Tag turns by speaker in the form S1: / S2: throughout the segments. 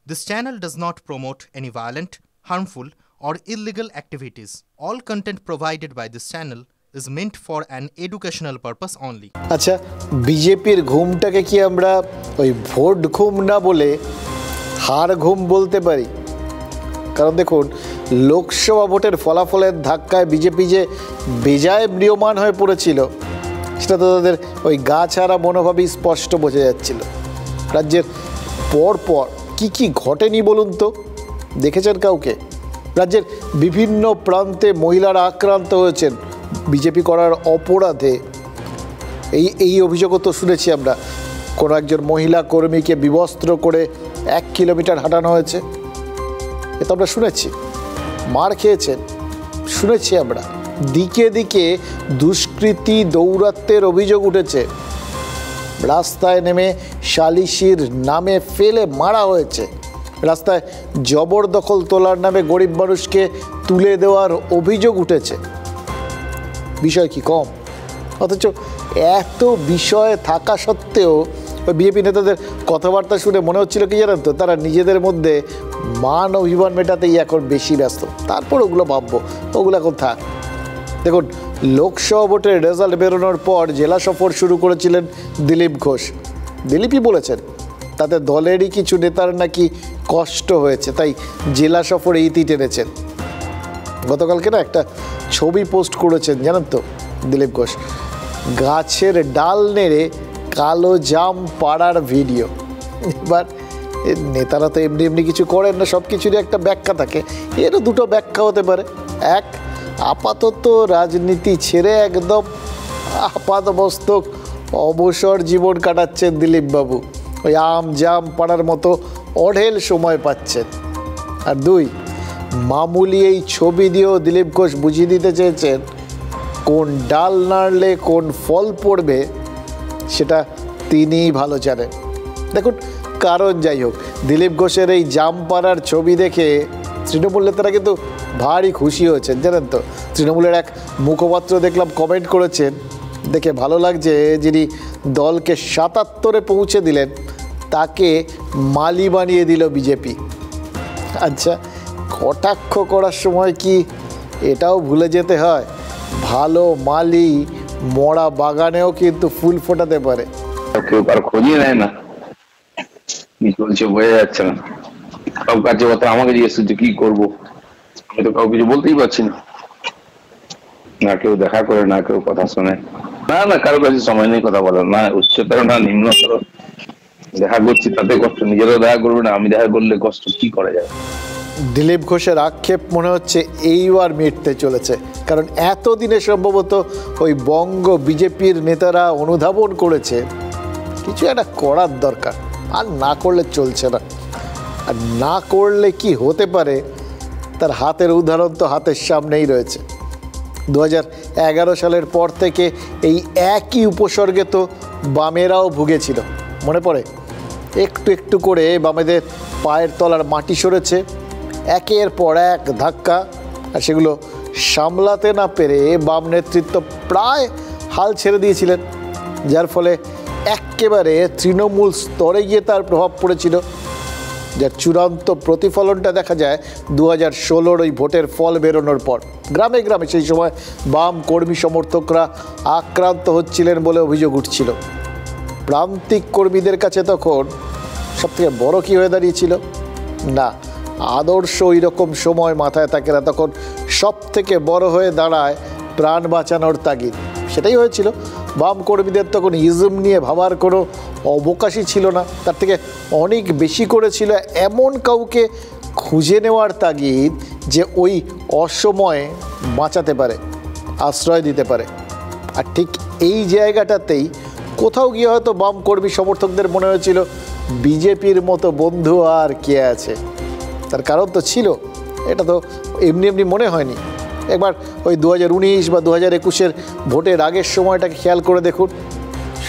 S1: This channel does not promote any violent, harmful, or illegal activities. All content provided by this channel is meant for an educational purpose only.
S2: আচ্ছা, বিজেপির ঘুমটাকে কি আমরা ওই vote ঘুম না বলে হার ঘুম বলতে পারি? কারণ দেখুন, লোকসভা ভোটের ফলাফলের ধাক্কায় বিজেপি যে বেজায় ম্রিয়মাণ হয়ে পড়েছিল, সেটা তো তাদের ওই গা ছাড়া মনোভাবই স্পষ্ট বোঝা যাচ্ছিল। রাজ্যের পরপর কি ঘটেনি বলুন তো? দেখেছেন কাউকে? রাজ্যের বিভিন্ন প্রান্তে মহিলারা আক্রান্ত হয়েছেন বিজেপি করার অপরাধে। এই অভিযোগও তো শুনেছি আমরা, কোনো একজন মহিলা কর্মীকে বিবস্ত্র করে 1 কিলোমিটার হাঁটানো হয়েছে, এ তো আমরা শুনেছি। মার খেয়েছেন শুনেছি আমরা। দিকে দিকে দুষ্কৃতী দৌরাত্ম্যের অভিযোগ উঠেছে। রাস্তায় নেমে সালিশির নামে ফেলে মারা হয়েছে। রাস্তায় জবরদখল তোলার নামে গরিব মানুষকে তুলে দেওয়ার অভিযোগ উঠেছে। বিষয় কি কম? অথচ এত বিষয় থাকা সত্ত্বেও বিজেপি নেতাদের কথাবার্তা শুনে মনে হচ্ছিল কি জানেন তো, তারা নিজেদের মধ্যে মান অভিমান মেটাতেই এখন বেশি ব্যস্ত। তারপর ওগুলো ভাববো, ওগুলো এখন থাক। দেখুন, লোকসভা ভোটের রেজাল্ট বেরোনোর পর জেলা সফর শুরু করেছিলেন দিলীপ ঘোষ। দিলীপই বলেছেন তাতে দলেরই কিছু নেতার নাকি কষ্ট হয়েছে, তাই জেলা সফরে ইতি টেনেছেন। গতকালকে না একটা ছবি পোস্ট করেছেন জানেন তো দিলীপ ঘোষ, গাছের ডাল নেড়ে কালো জাম পাড়ার ভিডিও। এবার নেতারা তো এমনি এমনি কিছু করেন না, সব কিছুরই একটা ব্যাখ্যা থাকে। এরও দুটো ব্যাখ্যা হতে পারে। এক, আপাতত রাজনীতি ছেড়ে একদম আপাতমস্তক অবসর জীবন কাটাচ্ছেন দিলীপবাবু, ওই আম জাম পাড়ার মতো অঢেল সময় পাচ্ছেন। আর দুই, মামুলি এই ছবি দিয়েও দিলীপ ঘোষ বুঝিয়ে দিতে চেয়েছেন কোন ডাল নাড়লে কোন ফল পড়বে সেটা তিনিই ভালো জানেন। দেখুন, কারণ যাই হোক, দিলীপ ঘোষের এই জাম পাড়ার ছবি দেখে তৃণমূল নেতারা কিন্তু ভারী খুশি হয়েছেন জানেন তো। তৃণমূলের এক মুখপাত্র দেখলাম কমেন্ট করেছেন, দেখে ভালো লাগছে, যিনি দলকে 77-এ পৌঁছে দিলেন তাকে মালি বানিয়ে দিল বিজেপি। আচ্ছা, কটাক্ষ করার সময় কি এটাও ভুলে যেতে হয়, ভালো মালি মরা বাগানেও কিন্তু ফুল ফোটাতে পারে।
S3: কেউ কারো খোঁজই নেয় না, কি চলছে বোঝা যাচ্ছে না। সব কাছে কথা আমাকে জিজ্ঞেস করছে কি করবো, আমি তো কাউ কিছু বলতেই পারছি না। না কেউ দেখা করে, না কেউ কথা শোনে, না কারো কাছে সময় নেই কথা বলার, না উচ্চতর না নিম্নতর। দেখা করছি তাতে কষ্ট, নিজেরও দেখা করবে না, আমি দেখা করলে কষ্ট, কি করা যায়?
S2: দিলীপ ঘোষের আক্ষেপ মনে হচ্ছে এইবার মিটতে চলেছে, কারণ এতদিনে সম্ভবত ওই বঙ্গ বিজেপির নেতারা অনুধাবন করেছে কিছু একটা করার দরকার, আর না করলে চলছে না। আর না করলে কি হতে পারে তার হাতের উদাহরণ তো হাতের সামনেই রয়েছে। 2011 সালের পর থেকে এই একই উপসর্গে তো বামেরাও ভুগেছিল, মনে পড়ে? একটু একটু করে বামেদের পায়ের তলার মাটি সরেছে, একের পর এক ধাক্কা, আর সেগুলো সামলাতে না পেরে বাম নেতৃত্ব প্রায় হাল ছেড়ে দিয়েছিলেন, যার ফলে একেবারে তৃণমূল স্তরে গিয়ে তার প্রভাব পড়েছিল, যার চূড়ান্ত প্রতিফলনটা দেখা যায় 2016-র ওই ভোটের ফল বেরোনোর পর। গ্রামে গ্রামে সেই সময় বাম কর্মী সমর্থকরা আক্রান্ত হচ্ছিলেন বলে অভিযোগ উঠছিল। প্রান্তিক কর্মীদের কাছে তখন সবথেকে বড় কী হয়ে দাঁড়িয়েছিল? না, আদর্শ ওই রকম সময় মাথায় থাকে না, তখন সব থেকে বড় হয়ে দাঁড়ায় প্রাণ বাঁচানোর তাগিদ। সেটাই হয়েছিল। বাম কর্মীদের তখন ইজম নিয়ে ভাবার কোনো অবকাশই ছিল না, তার থেকে অনেক বেশি করেছিল এমন কাউকে খুঁজে নেওয়ার তাগিদ যে ওই অসময়ে বাঁচাতে পারে, আশ্রয় দিতে পারে। আর ঠিক এই জায়গাটাতেই কোথাও গিয়ে হয়তো বাম কর্মী সমর্থকদের মনে হয়েছিল বিজেপির মতো বন্ধু আর কে আছে। তার কারণ তো ছিল, এটা তো এমনি এমনি মনে হয়নি। একবার ওই 2019 বা 2021-এর ভোটের আগের সময়টাকে খেয়াল করে দেখুন,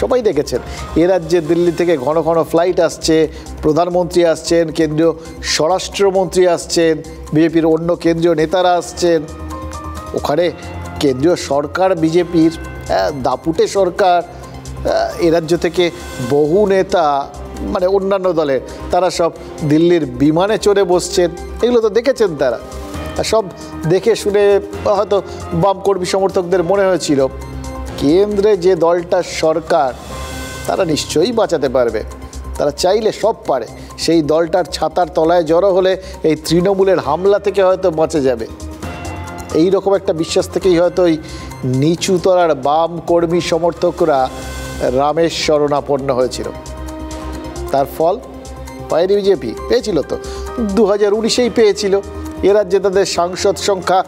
S2: সবাই দেখেছেন এ রাজ্যে দিল্লি থেকে ঘন ঘন ফ্লাইট আসছে, প্রধানমন্ত্রী আসছেন, কেন্দ্রীয় স্বরাষ্ট্রমন্ত্রী আসছেন, বিজেপির অন্য কেন্দ্রীয় নেতারা আসছেন। ওখানে কেন্দ্রীয় সরকার বিজেপির দাপুটে সরকার, এ রাজ্য থেকে বহু নেতা মানে অন্যান্য দলের, তারা সব দিল্লির বিমানে চড়ে বসছেন, এগুলো তো দেখেছেন তারা। আর সব দেখে শুনে হয়তো বাম কর্মী সমর্থকদের মনে হয়েছিল কেন্দ্রে যে দলটা সরকার তারা নিশ্চয়ই বাঁচাতে পারবে, তারা চাইলে সব পারে, সেই দলটার ছাতার তলায় জড়ো হলে এই তৃণমূলের হামলা থেকে হয়তো বাঁচে যাবে। এই রকম একটা বিশ্বাস থেকেই হয়তো ওই নিচুতলার বাম কর্মী সমর্থকরা রামের শরণাপন্ন হয়েছিল। তার ফল পায়নি বিজেপি, পেয়েছিল তো 2019-এই পেয়েছিল। এ রাজ্যে তাদের সাংসদ সংখ্যা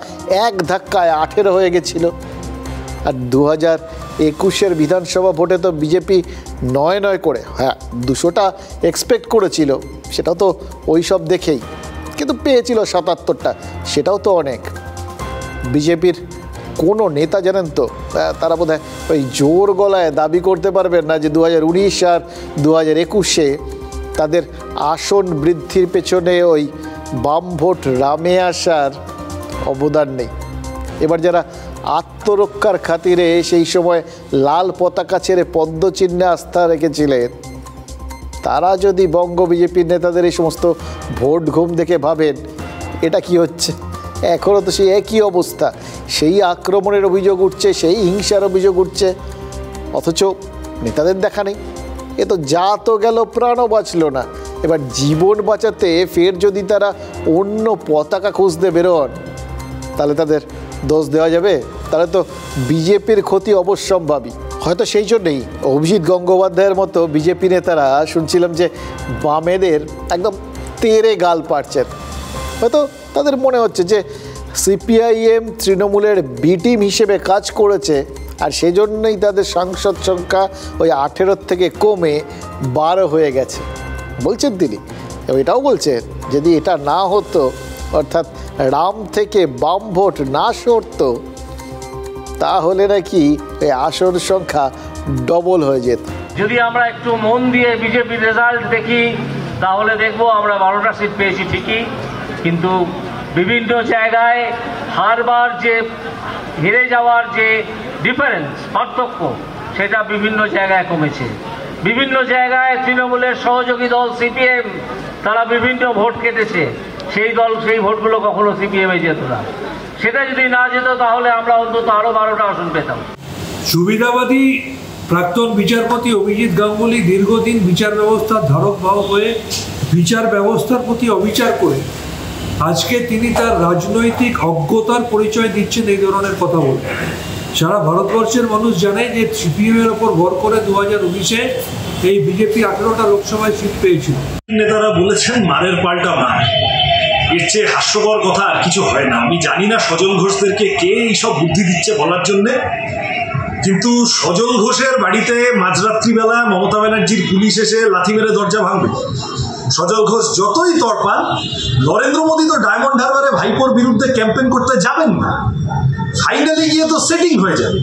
S2: এক ধাক্কায় 18 হয়ে গেছিল। আর 2021-এর বিধানসভা ভোটে তো বিজেপি 9 করে, হ্যাঁ 200টা এক্সপেক্ট করেছিল, সেটাও তো ওই সব দেখেই, কিন্তু পেয়েছিল 77টা, সেটাও তো অনেক। বিজেপির কোনো নেতা জানেন তো, তারা বোধহয় ওই জোর গলায় দাবি করতে পারবেন না যে 2019 আর 2021-এ তাদের আসন বৃদ্ধির পেছনে ওই বাম ভোট রামে আসার অবদান নেই। এবার যারা আত্মরক্ষার খাতিরে সেই সময় লাল পতাকা ছেড়ে পদ্মচিহ্নে আস্থা রেখেছিলেন, তারা যদি বঙ্গ বিজেপির নেতাদের এই সমস্ত ভোট ঘুম দেখে ভাবেন এটা কি হচ্ছে, এখনও তো সেই একই অবস্থা, সেই আক্রমণের অভিযোগ উঠছে, সেই হিংসার অভিযোগ উঠছে, অথচ নেতাদের দেখা নেই। এ তো যা তো গেল, প্রাণও বাঁচল না। এবার জীবন বাঁচাতে ফের যদি তারা অন্য পতাকা খুঁজতে বেরোন, তাহলে তাদের দোষ দেওয়া যাবে? তাহলে তো বিজেপির ক্ষতি অবশ্যম্ভাবী। হয়তো সেই জন্যেই অভিজিৎ গঙ্গোপাধ্যায়ের মতো বিজেপি নেতারা শুনছিলাম যে বামেদের একদম তেড়ে গাল পাড়ছেন। হয়তো তাদের মনে হচ্ছে যে সিপিআইএম তৃণমূলের বি টিম হিসেবে কাজ করেছে, আর সেজন্যই তাদের সাংসদ সংখ্যা ওই 18 থেকে কমে 12 হয়ে গেছে বলছেন তিনি। এটাও বলছেন যদি এটা না হতো, অর্থাৎ রাম থেকে বাম ভোট না সরতো, তাহলে নাকি এই আসন সংখ্যা ডবল হয়ে যেত।
S4: যদি আমরা একটু মন দিয়ে বিজেপির রেজাল্ট দেখি, তাহলে দেখবো আমরা 12টা সিট পেয়েছি ঠিকই, কিন্তু বিভিন্ন জায়গায় হারবার যে হেরে যাওয়ার যে ডিফারেন্স, পার্থক্য, সেটা বিভিন্ন জায়গায় কমেছে। বিভিন্ন জায়গায় তৃণমূলের সহযোগী দল সিপিএম তারা বিভিন্ন ভোট কেটেছে, সেই ভোটগুলো কখনো সিপিএমে যেত না। সেটা যদি না যেত তাহলে আমরা অন্তত আরো 12টা আসন পেতাম।
S5: সুবিধাবাদী প্রাক্তন বিচারপতি অভিজিৎ গাঙ্গুলি দীর্ঘদিন বিচার ব্যবস্থার ধারক বাহক হয়ে বিচার ব্যবস্থার প্রতি অবিচার করে আজকে তিনি তার রাজনৈতিক অজ্ঞতার পরিচয় দিচ্ছেন এই ধরনের কথা বলে। সারা ভারতবর্ষের মানুষ জানে যে সিপিএমের ওপর ভর করে 2019-এ এই বিজেপি 18টা লোকসভায় সিট পেয়েছিল।
S6: নেতারা বলেছেন মারের পাল্টা মার, এর চেয়ে হাস্যকর কথা আর কিছু হয় না। আমি জানি না সজল ঘোষদেরকে কে এইসব বুদ্ধি দিচ্ছে বলার জন্যে, কিন্তু সজল ঘোষের বাড়িতে মাঝরাত্রিবেলা মমতা ব্যানার্জির পুলিশ এসে লাথি মেরে দরজা ভাঙবে। সজল ঘোষ যতই তড়পান, নরেন্দ্র মোদী তো ডায়মন্ড হারবারে ভাইপোর বিরুদ্ধে ক্যাম্পেইন করতে যাবেন না, ফাইনালি গিয়ে তো সেটিং হয়ে যাবে।